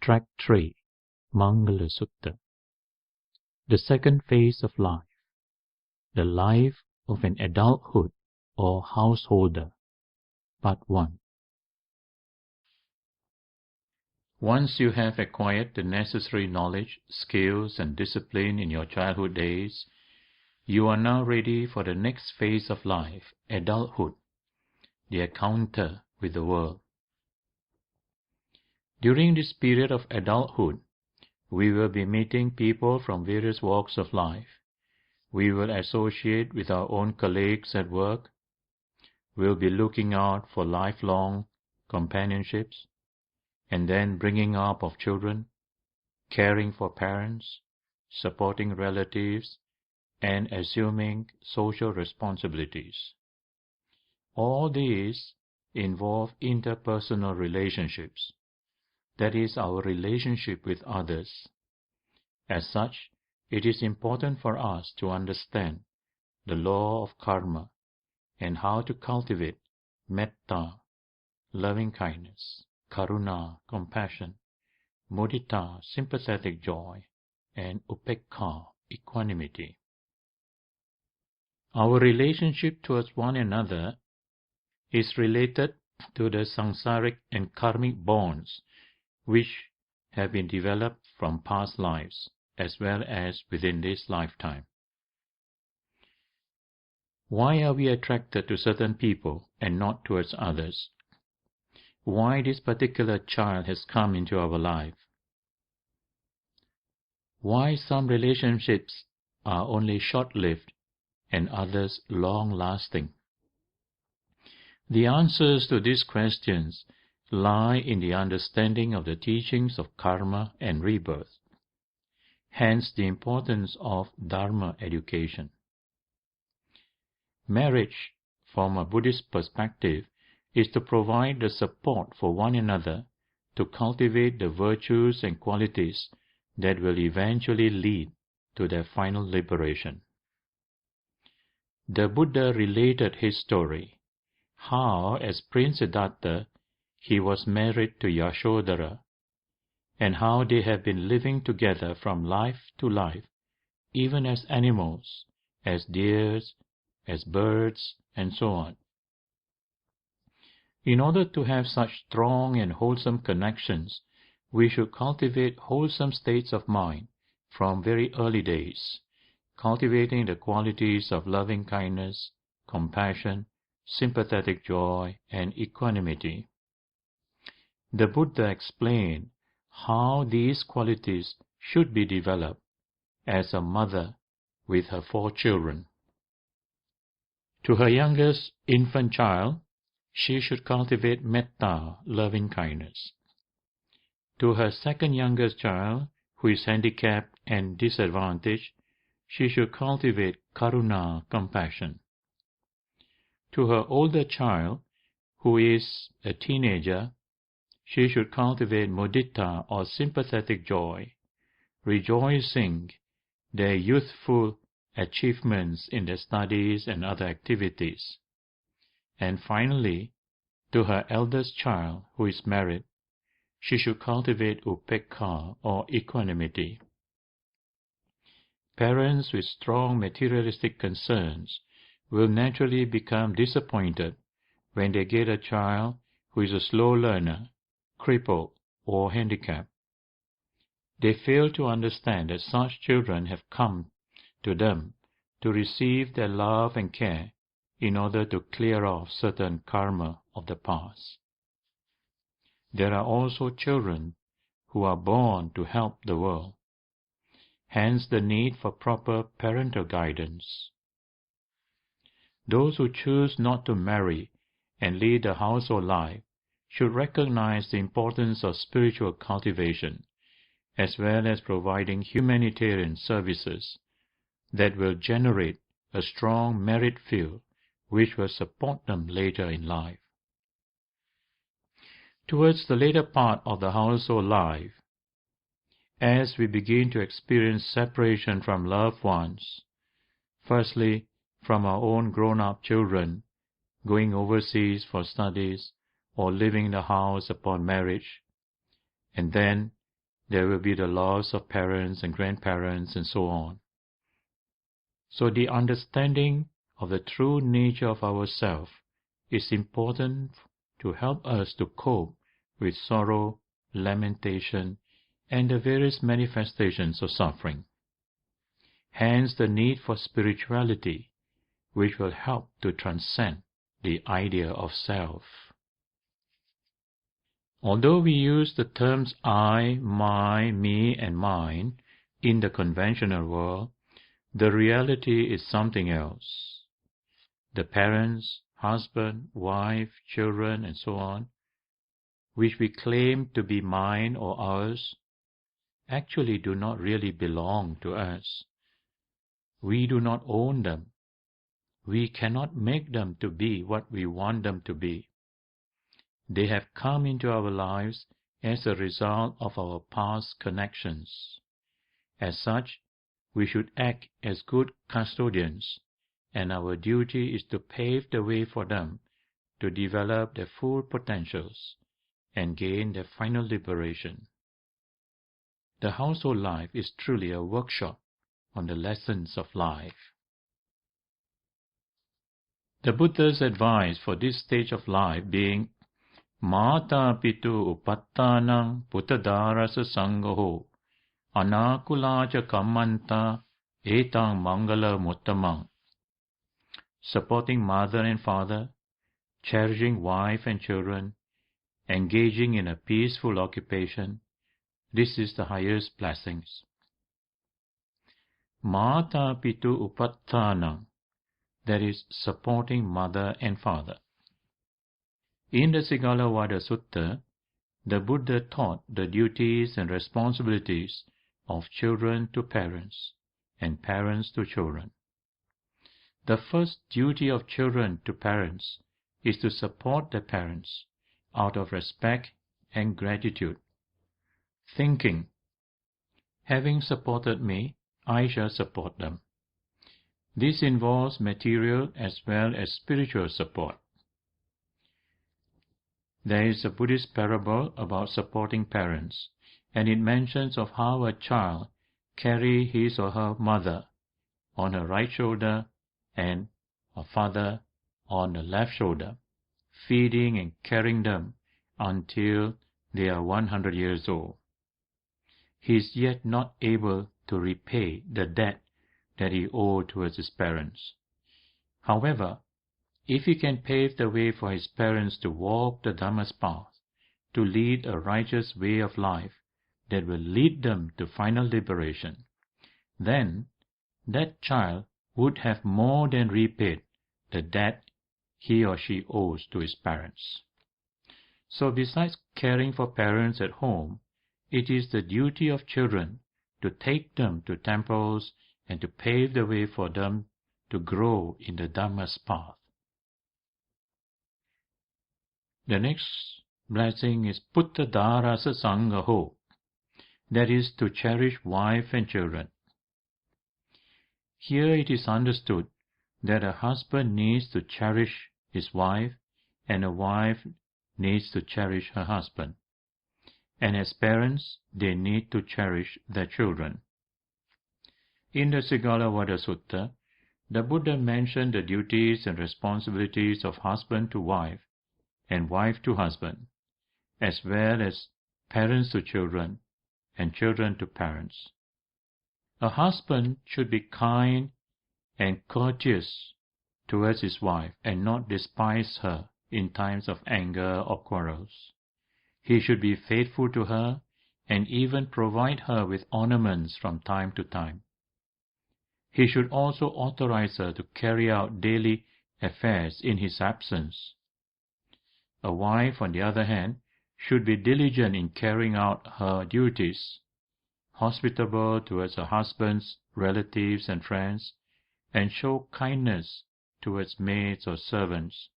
Track 3, Mangala Sutta. The second phase of life, the life of an adulthood or householder. Part 1. Once you have acquired the necessary knowledge, skills, and discipline in your childhood days, you are now ready for the next phase of life, adulthood, the encounter with the world. During this period of adulthood, we will be meeting people from various walks of life. We will associate with our own colleagues at work. We'll be looking out for lifelong companionships, and then bringing up of children, caring for parents, supporting relatives, and assuming social responsibilities. All these involve interpersonal relationships, that is, our relationship with others. As such, it is important for us to understand the law of karma and how to cultivate metta, loving-kindness, karuna, compassion, mudita, sympathetic joy, and upekkha, equanimity. Our relationship towards one another is related to the samsaric and karmic bonds which have been developed from past lives as well as within this lifetime. Why are we attracted to certain people and not towards others? Why this particular child has come into our life? Why some relationships are only short-lived and others long-lasting? The answers to these questions lie in the understanding of the teachings of karma and rebirth. Hence the importance of Dharma education. Marriage, from a Buddhist perspective, is to provide the support for one another to cultivate the virtues and qualities that will eventually lead to their final liberation. The Buddha related his story, how as Prince Siddhartha he was married to Yashodhara, and how they have been living together from life to life, even as animals, as deers, as birds, and so on. In order to have such strong and wholesome connections, we should cultivate wholesome states of mind from very early days, cultivating the qualities of loving-kindness, compassion, sympathetic joy, and equanimity. The Buddha explained how these qualities should be developed as a mother with her 4 children. To her youngest infant child, she should cultivate metta, loving-kindness. To her second youngest child, who is handicapped and disadvantaged, she should cultivate karuna, compassion. To her older child, who is a teenager, she should cultivate mudita or sympathetic joy, rejoicing their youthful achievements in their studies and other activities. And finally, to her eldest child, who is married, she should cultivate upekkha or equanimity. Parents with strong materialistic concerns will naturally become disappointed when they get a child who is a slow learner, crippled, or handicapped. They fail to understand that such children have come to them to receive their love and care in order to clear off certain karma of the past. There are also children who are born to help the world, hence the need for proper parental guidance. Those who choose not to marry and lead a household life should recognize the importance of spiritual cultivation, as well as providing humanitarian services that will generate a strong merit field which will support them later in life. Towards the later part of the household life, as we begin to experience separation from loved ones, firstly from our own grown-up children, going overseas for studies or leaving the house upon marriage, and then There will be the loss of parents and grandparents and so on. So the understanding of the true nature of ourself is important to help us to cope with sorrow, lamentation, and the various manifestations of suffering. Hence the need for spirituality, which will help to transcend the idea of self. Although we use the terms I, my, me, and mine in the conventional world, the reality is something else. The parents, husband, wife, children, and so on, which we claim to be mine or ours, actually do not really belong to us. We do not own them. We cannot make them to be what we want them to be. They have come into our lives as a result of our past connections. As such, we should act as good custodians, and our duty is to pave the way for them to develop their full potentials and gain their final liberation. The household life is truly a workshop on the lessons of life. The Buddha's advice for this stage of life being Mata pitu upattanang puttadarasa sangaho anakulacha kammanta etang mangala muttamang. Supporting mother and father, cherishing wife and children, engaging in a peaceful occupation, this is the highest blessings. Mata pitu upattanang, that is, supporting mother and father. In the Sigalovada Sutta, the Buddha taught the duties and responsibilities of children to parents and parents to children. The first duty of children to parents is to support their parents out of respect and gratitude, thinking, having supported me, I shall support them. This involves material as well as spiritual support. There is a Buddhist parable about supporting parents, and it mentions of how a child carries his or her mother on her right shoulder and a father on the left shoulder, feeding and carrying them until they are 100 years old. He is yet not able to repay the debt that he owed towards his parents. However, if he can pave the way for his parents to walk the Dhamma's path, to lead a righteous way of life that will lead them to final liberation, then that child would have more than repaid the debt he or she owes to his parents. So besides caring for parents at home, it is the duty of children to take them to temples and to pave the way for them to grow in the Dhamma's path. The next blessing is Putta Dharasa Sangaho, that is, to cherish wife and children. Here it is understood that a husband needs to cherish his wife and a wife needs to cherish her husband. And as parents, they need to cherish their children. In the Sigalovada Sutta, the Buddha mentioned the duties and responsibilities of husband to wife and wife to husband, as well as parents to children and children to parents. A husband should be kind and courteous towards his wife and not despise her in times of anger or quarrels. He should be faithful to her and even provide her with ornaments from time to time. He should also authorize her to carry out daily affairs in his absence. A wife, on the other hand, should be diligent in carrying out her duties, hospitable towards her husband's relatives and friends, and show kindness towards maids or servants.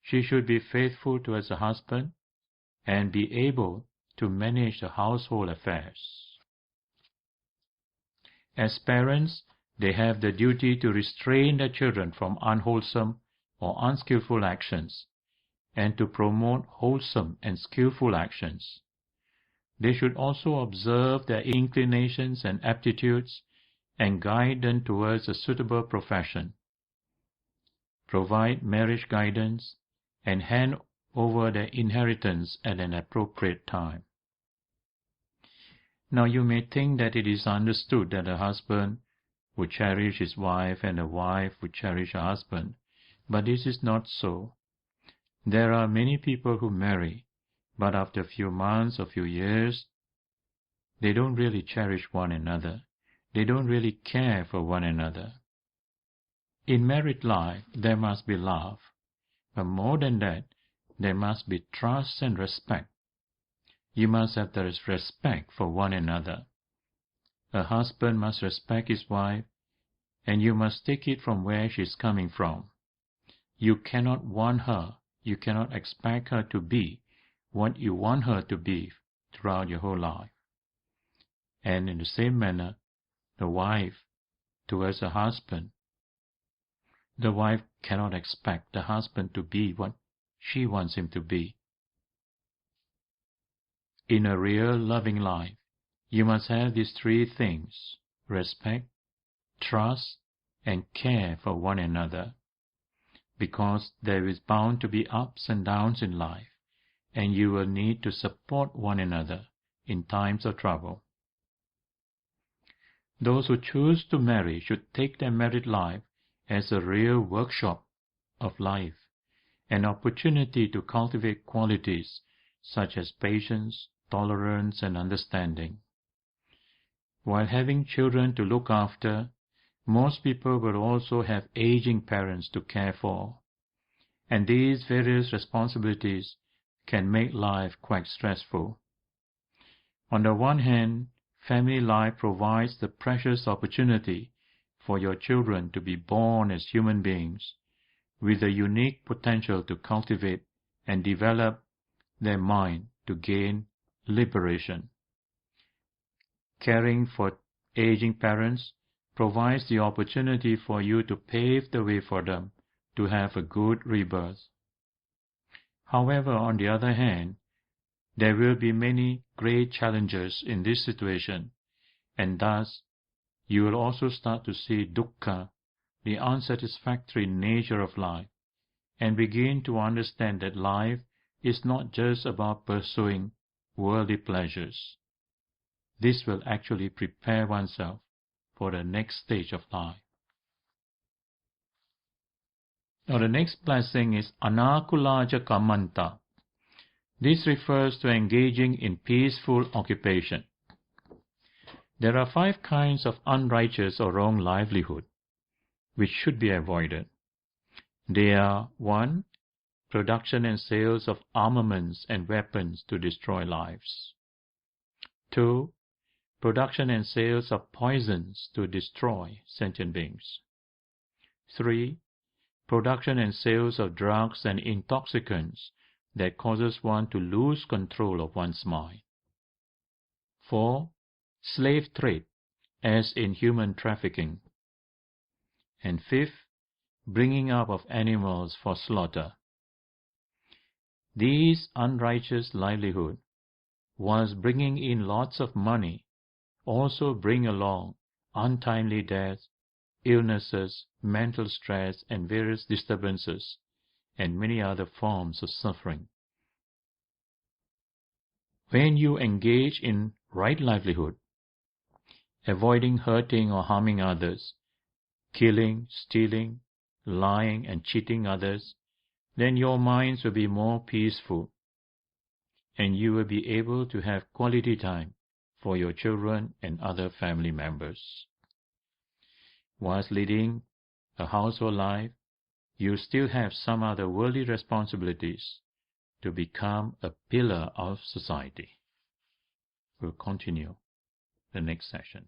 She should be faithful towards her husband and be able to manage the household affairs. As parents, they have the duty to restrain their children from unwholesome or unskillful actions, and to promote wholesome and skillful actions. They should also observe their inclinations and aptitudes and guide them towards a suitable profession, provide marriage guidance, and hand over their inheritance at an appropriate time. Now you may think that it is understood that a husband would cherish his wife and a wife would cherish her husband, but this is not so. There are many people who marry, but after a few months or few years, they don't really cherish one another. They don't really care for one another. In married life, there must be love, but more than that, there must be trust and respect. You must have the respect for one another. A husband must respect his wife, and you must take it from where she is coming from. You cannot want her, you cannot expect her to be what you want her to be throughout your whole life. And in the same manner, the wife towards the husband, the wife cannot expect the husband to be what she wants him to be. In a real loving life, you must have these three things: respect, trust, and care for one another, because there is bound to be ups and downs in life, and you will need to support one another in times of trouble. Those who choose to marry should take their married life as a real workshop of life, an opportunity to cultivate qualities such as patience, tolerance, and understanding. While having children to look after, most people will also have aging parents to care for, and these various responsibilities can make life quite stressful. On the one hand, family life provides the precious opportunity for your children to be born as human beings with a unique potential to cultivate and develop their mind to gain liberation. Caring for aging parents provides the opportunity for you to pave the way for them to have a good rebirth. However, on the other hand, there will be many great challenges in this situation, and thus you will also start to see dukkha, the unsatisfactory nature of life, and begin to understand that life is not just about pursuing worldly pleasures. This will actually prepare oneself for the next stage of life. Now the next blessing is anakulaja kamanta. This refers to engaging in peaceful occupation. There are 5 kinds of unrighteous or wrong livelihood which should be avoided. They are: 1. Production and sales of armaments and weapons to destroy lives. 2. Production and sales of poisons to destroy sentient beings. 3. Production and sales of drugs and intoxicants that causes one to lose control of one's mind. 4. Slave trade, as in human trafficking. And 5th, bringing up of animals for slaughter. These unrighteous livelihood, whilst bringing in lots of money, also bring along untimely death, illnesses, mental stress, and various disturbances, and many other forms of suffering. When you engage in right livelihood, avoiding hurting or harming others, killing, stealing, lying, and cheating others, then your minds will be more peaceful, and you will be able to have quality time for your children and other family members. Whilst leading a household life, you still have some other worldly responsibilities to become a pillar of society. We'll continue the next session.